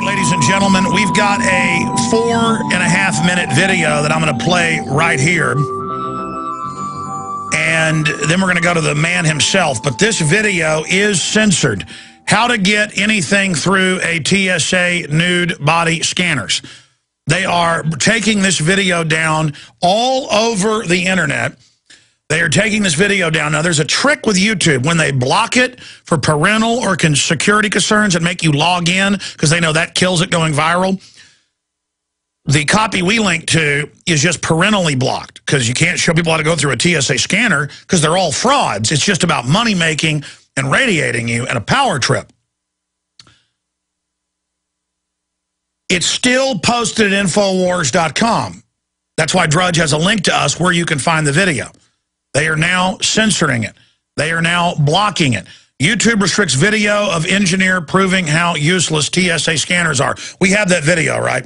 right, ladies and gentlemen, we've got a 4.5-minute video that I'm going to play right here. And then we're going to go to the man himself. But this video is censored. How to get anything through a TSA nude body scanners. They are taking this video down all over the internet. They are taking this video down. Now, there's a trick with YouTube. When they block it for parental or security concerns and make you log in because they know that kills it going viral, the copy we link to is just parentally blocked because you can't show people how to go through a TSA scanner because they're all frauds. It's just about money making and radiating you and a power trip. It's still posted at Infowars.com. That's why Drudge has a link to us where you can find the video. They are now censoring it. They are now blocking it. YouTube restricts video of engineer proving how useless TSA scanners are. We have that video, right?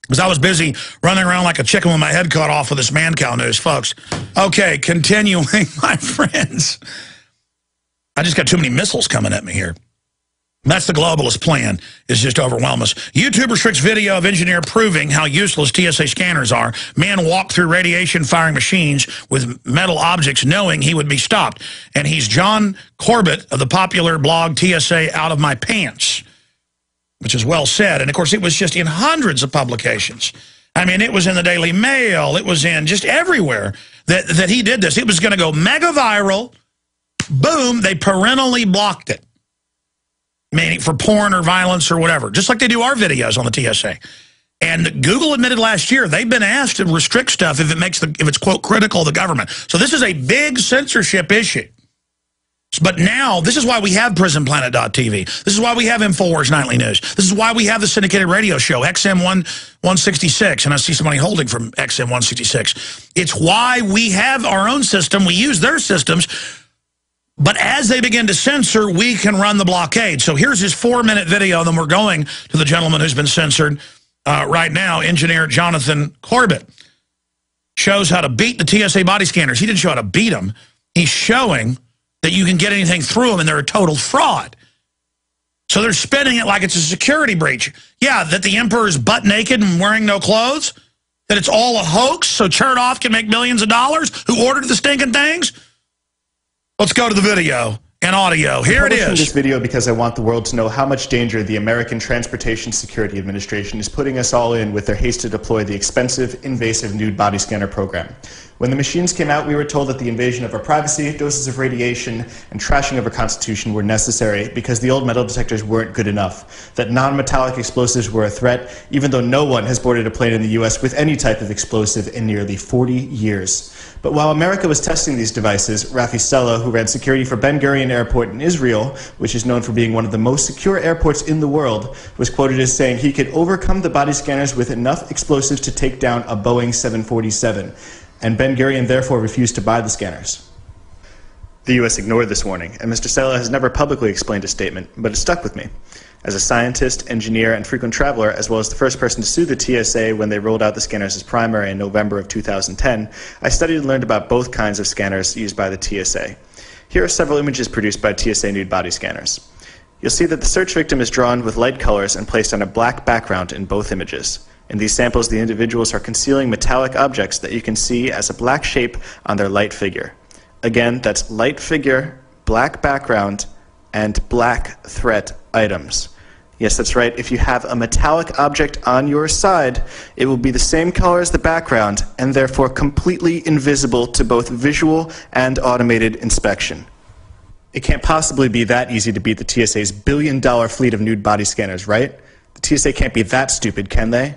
Because I was busy running around like a chicken with my head cut off with this man cow news, folks. Okay, continuing, my friends. I just got too many missiles coming at me here. That's the globalist plan, is just overwhelm us. YouTube restricts video of engineer proving how useless TSA scanners are. Man walked through radiation-firing machines with metal objects knowing he would be stopped. And he's John Corbett of the popular blog TSA Out of My Pants, which is well said. And, of course, it was just in hundreds of publications. I mean, it was in the Daily Mail. It was in just everywhere that he did this. It was going to go mega viral. Boom, they parentally blocked it. Meaning for porn or violence or whatever, just like they do our videos on the TSA. And Google admitted last year they've been asked to restrict stuff if it's quote critical of the government. So this is a big censorship issue. But now this is why we have PrisonPlanet.tv. This is why we have Infowars Nightly News. This is why we have the syndicated radio show XM 166, and I see somebody holding from XM 166. It's why we have our own system. We use their systems. But as they begin to censor, we can run the blockade. So here's his 4-minute video, and then we're going to the gentleman who's been censored right now, Engineer Jonathan Corbett. Shows how to beat the TSA body scanners. He didn't show how to beat them. He's showing that you can get anything through them, and they're a total fraud. So they're spinning it like it's a security breach. Yeah, that the emperor's butt naked and wearing no clothes? That it's all a hoax so Chertoff can make millions of dollars? Who ordered the stinking things? Let's go to the video and audio. Here it is. I'm publishing this video because I want the world to know how much danger the American Transportation Security Administration is putting us all in with their haste to deploy the expensive, invasive nude body scanner program. When the machines came out, we were told that the invasion of our privacy, doses of radiation, and trashing of our Constitution were necessary because the old metal detectors weren't good enough, that non-metallic explosives were a threat, even though no one has boarded a plane in the U.S. with any type of explosive in nearly 40 years. But while America was testing these devices, Rafi Stella, who ran security for Ben Gurion Airport in Israel, which is known for being one of the most secure airports in the world, was quoted as saying he could overcome the body scanners with enough explosives to take down a Boeing 747. And Ben Gurion therefore refused to buy the scanners. The U.S. ignored this warning, and Mr. Stella has never publicly explained his statement, but it stuck with me. As a scientist, engineer, and frequent traveler, as well as the first person to sue the TSA when they rolled out the scanners as primary in November of 2010, I studied and learned about both kinds of scanners used by the TSA. Here are several images produced by TSA nude body scanners. You'll see that the search victim is drawn with light colors and placed on a black background in both images. In these samples, the individuals are concealing metallic objects that you can see as a black shape on their light figure. Again, that's light figure, black background, and black threat items. Yes, that's right. If you have a metallic object on your side, it will be the same color as the background and therefore completely invisible to both visual and automated inspection. It can't possibly be that easy to beat the TSA's billion-dollar fleet of nude body scanners, right? The TSA can't be that stupid, can they?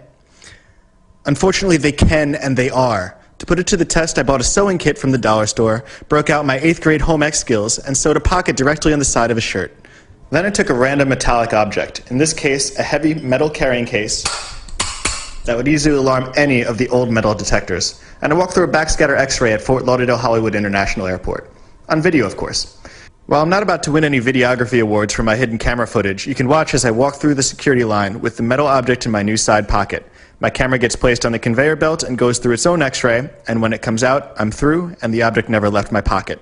Unfortunately, they can, and they are. To put it to the test, I bought a sewing kit from the dollar store, broke out my 8th grade home ec skills, and sewed a pocket directly on the side of a shirt. Then I took a random metallic object, in this case, a heavy metal carrying case that would easily alarm any of the old metal detectors, and I walked through a backscatter X-ray at Fort Lauderdale Hollywood International Airport. On video, of course. While I'm not about to win any videography awards for my hidden camera footage, you can watch as I walk through the security line with the metal object in my new side pocket. My camera gets placed on the conveyor belt and goes through its own X-ray, and when it comes out, I'm through, and the object never left my pocket.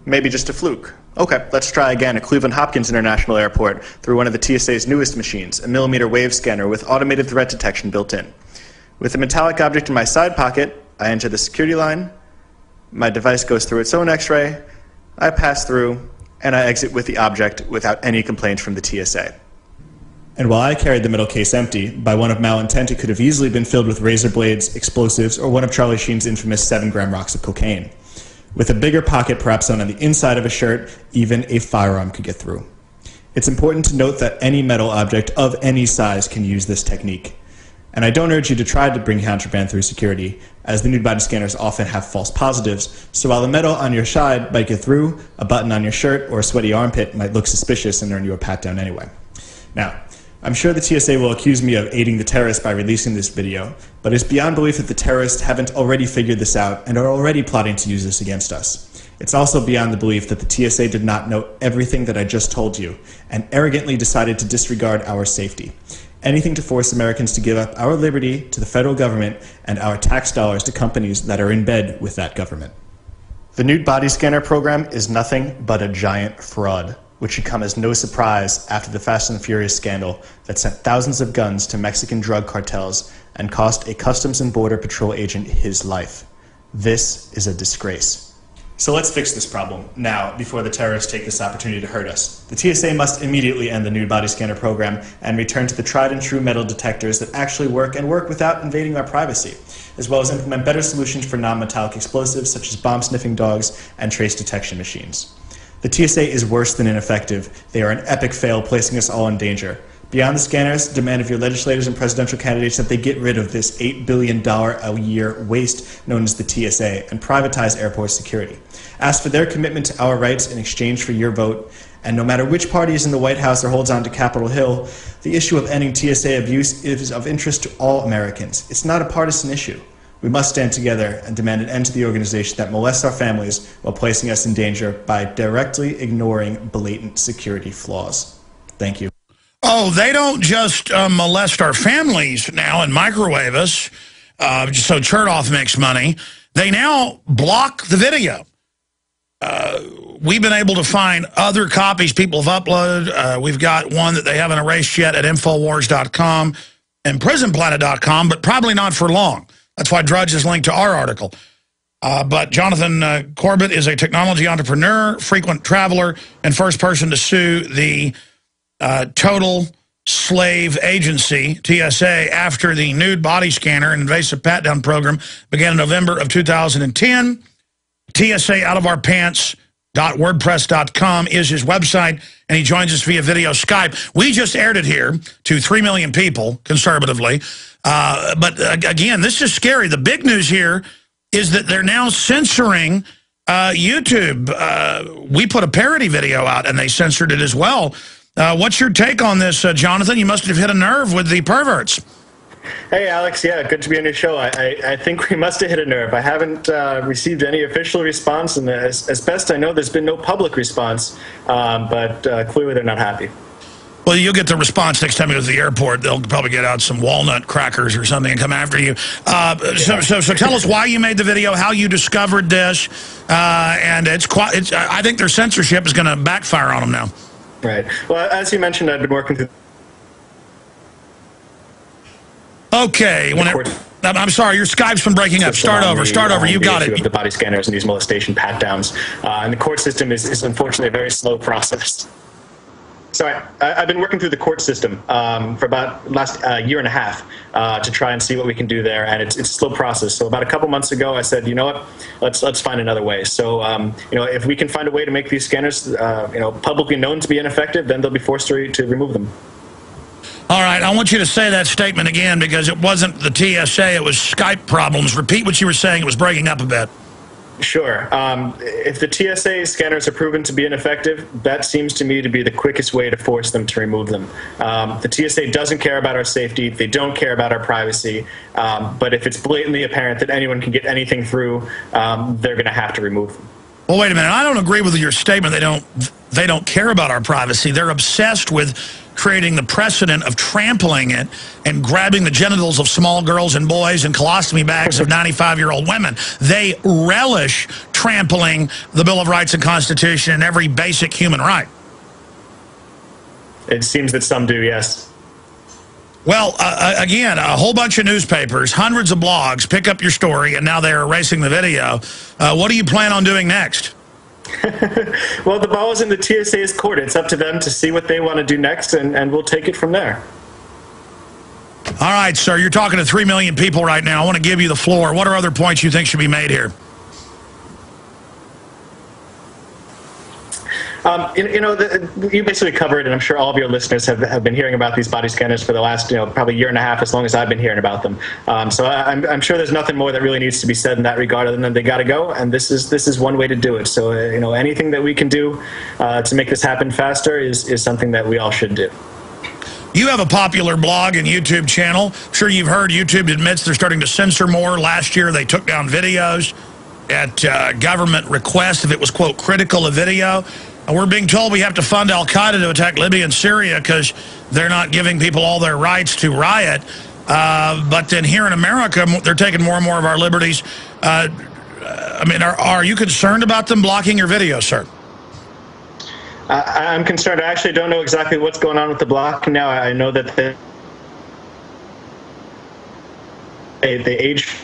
Maybe just a fluke. Okay, let's try again at Cleveland Hopkins International Airport through one of the TSA's newest machines, a millimeter wave scanner with automated threat detection built in. With a metallic object in my side pocket, I enter the security line, my device goes through its own X-ray, I pass through, and I exit with the object without any complaints from the TSA. And while I carried the middle case empty, by one of malintent it could have easily been filled with razor blades, explosives, or one of Charlie Sheen's infamous 7-gram rocks of cocaine. With a bigger pocket perhaps on the inside of a shirt, even a firearm could get through. It's important to note that any metal object of any size can use this technique. And I don't urge you to try to bring contraband through security, as the nude body scanners often have false positives, so while the metal on your side might get through, a button on your shirt or a sweaty armpit might look suspicious and earn you a pat-down anyway. Now, I'm sure the TSA will accuse me of aiding the terrorists by releasing this video, but it's beyond belief that the terrorists haven't already figured this out and are already plotting to use this against us. It's also beyond the belief that the TSA did not know everything that I just told you and arrogantly decided to disregard our safety. Anything to force Americans to give up our liberty to the federal government and our tax dollars to companies that are in bed with that government. The nude body scanner program is nothing but a giant fraud, which should come as no surprise after the Fast and Furious scandal that sent thousands of guns to Mexican drug cartels and cost a Customs and Border Patrol agent his life. This is a disgrace. So let's fix this problem now, before the terrorists take this opportunity to hurt us. The TSA must immediately end the nude body scanner program and return to the tried and true metal detectors that actually work and work without invading our privacy, as well as implement better solutions for non-metallic explosives such as bomb-sniffing dogs and trace detection machines. The TSA is worse than ineffective. They are an epic fail, placing us all in danger. Beyond the scanners, demand of your legislators and presidential candidates that they get rid of this $8 billion a year waste known as the TSA and privatize airport security. Ask for their commitment to our rights in exchange for your vote. And no matter which party is in the White House or holds on to Capitol Hill, the issue of ending TSA abuse is of interest to all Americans. It's not a partisan issue. We must stand together and demand an end to the organization that molests our families while placing us in danger by directly ignoring blatant security flaws. Thank you. Oh, they don't just molest our families now and microwave us so Chertoff makes money. They now block the video. We've been able to find other copies people have uploaded. We've got one that they haven't erased yet at Infowars.com and PrisonPlanet.com, but probably not for long. That's why Drudge is linked to our article. But Jonathan Corbett is a technology entrepreneur, frequent traveler, and first person to sue the Total Slave Agency, TSA, after the nude body scanner and invasive pat-down program began in November of 2010. TSA Out of Our Pants.wordpress.com is his website, and he joins us via video Skype. We just aired it here to 3 million people, conservatively. But again, this is scary. The big news here is that they're now censoring YouTube. We put a parody video out, and they censored it as well. What's your take on this, Jonathan? You must have hit a nerve with the perverts. Hey, Alex. Yeah, good to be on your show. I think we must have hit a nerve. I haven't received any official response, and as best I know, there's been no public response, but clearly they're not happy. Well, you'll get the response next time you go to the airport. They'll probably get out some walnut crackers or something and come after you. So tell us why you made the video, how you discovered this, and I think their censorship is going to backfire on them now. Right. Well, as you mentioned, I've been working through... Okay. I'm sorry, your Skype's been breaking up. Start over. You got it. Of the body scanners and these molestation pat-downs. And the court system is unfortunately a very slow process. So I've been working through the court system for about last year and a half to try and see what we can do there, and it's a slow process. So about a couple months ago, I said, you know what, let's find another way. So if we can find a way to make these scanners publicly known to be ineffective, then they'll be forced to remove them. All right, I want you to say that statement again, because it wasn't the TSA, it was Skype problems. Repeat what you were saying. It was breaking up a bit. Sure. If the TSA scanners are proven to be ineffective, that seems to me to be the quickest way to force them to remove them. The TSA doesn't care about our safety. They don't care about our privacy. But if it's blatantly apparent that anyone can get anything through, they're going to have to remove them. Well, wait a minute. I don't agree with your statement. They don't care about our privacy. They're obsessed with creating the precedent of trampling it and grabbing the genitals of small girls and boys and colostomy bags of 95-year-old women. They relish trampling the Bill of Rights and Constitution and every basic human right. It seems that some do, yes. Well, again, a whole bunch of newspapers, hundreds of blogs pick up your story, and now they're erasing the video. What do you plan on doing next? Well, the ball is in the TSA's court. It's up to them to see what they want to do next, and we'll take it from there. All right, sir, you're talking to 3 million people right now. I want to give you the floor. What are other points you think should be made here? You basically covered, and I'm sure all of your listeners have been hearing about these body scanners for the last, probably year and a half, as long as I've been hearing about them. So I'm sure there's nothing more that really needs to be said in that regard, other than they got to go, and this is one way to do it. So anything that we can do to make this happen faster is something that we all should do. You have a popular blog and YouTube channel. I'm sure you've heard YouTube admits they're starting to censor more. Last year they took down videos at government request if it was, quote, critical of video. We're being told we have to fund al-Qaeda to attack Libya and Syria because they're not giving people all their rights to riot. But then here in America, they're taking more and more of our liberties. Are you concerned about them blocking your videos, sir? I'm concerned. I actually don't know exactly what's going on with the blocking now. I know that they age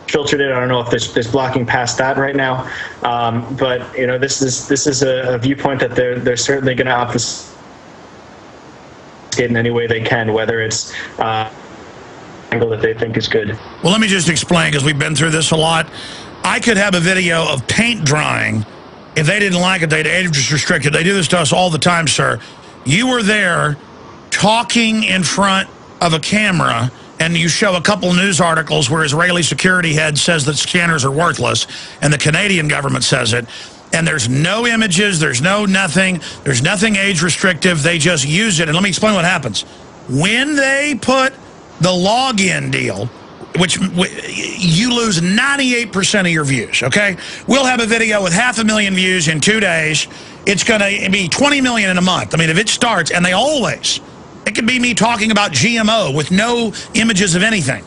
filtered it. I don't know if there's blocking past that right now, but this is a viewpoint that they're certainly going to obfuscate in any way they can, whether it's angle that they think is good. Well, let me just explain, because we've been through this a lot. I could have a video of paint drying. If they didn't like it, they'd age restrict it. They do this to us all the time, sir. You were there talking in front of a camera, and you show a couple news articles where Israeli security head says that scanners are worthless, and the Canadian government says it, and there's no images, there's nothing age restrictive, they just use it. And let me explain what happens. When they put the login deal, which you lose 98% of your views, okay? We'll have a video with 500,000 views in 2 days. It's going to be 20 million in a month. I mean, if it starts, and it could be me talking about GMO with no images of anything.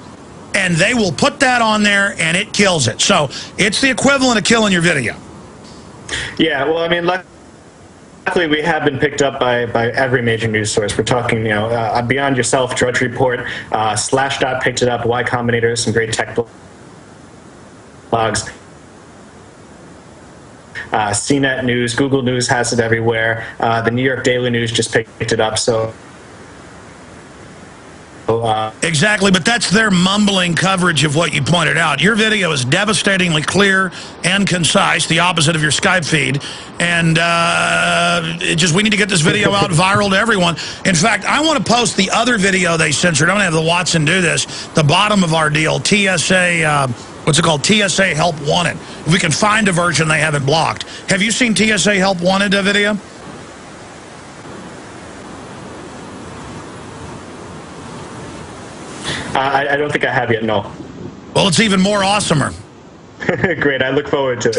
And they will put that on there, and it kills it. So it's the equivalent of killing your video. Yeah, well, I mean, luckily we have been picked up by every major news source. We're talking, Beyond Yourself, Drudge Report, Slashdot picked it up, Y Combinator, some great tech blogs. CNET News, Google News has it everywhere. The New York Daily News just picked it up, so... Exactly, but that's their mumbling coverage of what you pointed out. Your video is devastatingly clear and concise, the opposite of your Skype feed. And we need to get this video out viral to everyone. In fact, I want to post the other video they censored. I'm going to have the Watson do this. The bottom of our deal, TSA, what's it called? TSA Help Wanted. If we can find a version they haven't blocked. Have you seen TSA Help Wanted video? I don't think I have yet, no. Well, it's even more awesomer. Great, I look forward to it.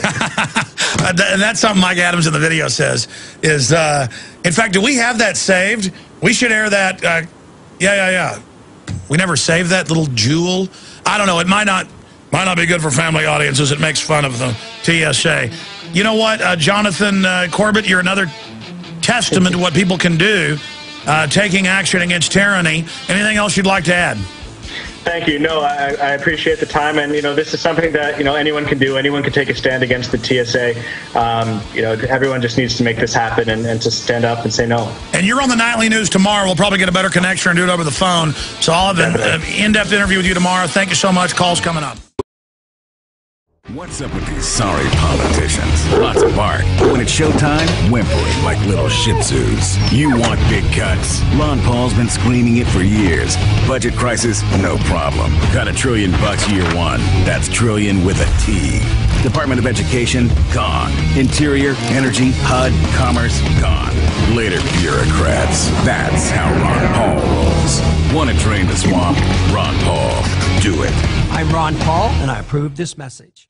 And that's something Mike Adams in the video says is, in fact, do we have that saved? We should air that. Yeah. We never saved that little jewel. I don't know. It might not be good for family audiences. It makes fun of the TSA. You know what, Jonathan Corbett, you're another testament to what people can do, taking action against tyranny. Anything else you'd like to add? Thank you. No, I appreciate the time, and this is something that anyone can do. Anyone can take a stand against the TSA. Everyone just needs to make this happen and to stand up and say no. And you're on the nightly news tomorrow. We'll probably get a better connection and do it over the phone. So I'll have an in-depth interview with you tomorrow. Thank you so much. Call's coming up. What's up with these sorry politicians? Lots of bark. When it's showtime, whimpering like little shih tzus. You want big cuts. Ron Paul's been screaming it for years. Budget crisis? No problem. Got $1 trillion year one. That's trillion with a T. Department of Education? Gone. Interior, Energy, HUD, Commerce? Gone. Later, bureaucrats. That's how Ron Paul rolls. Want to drain the swamp? Ron Paul. Do it. I'm Ron Paul, and I approve this message.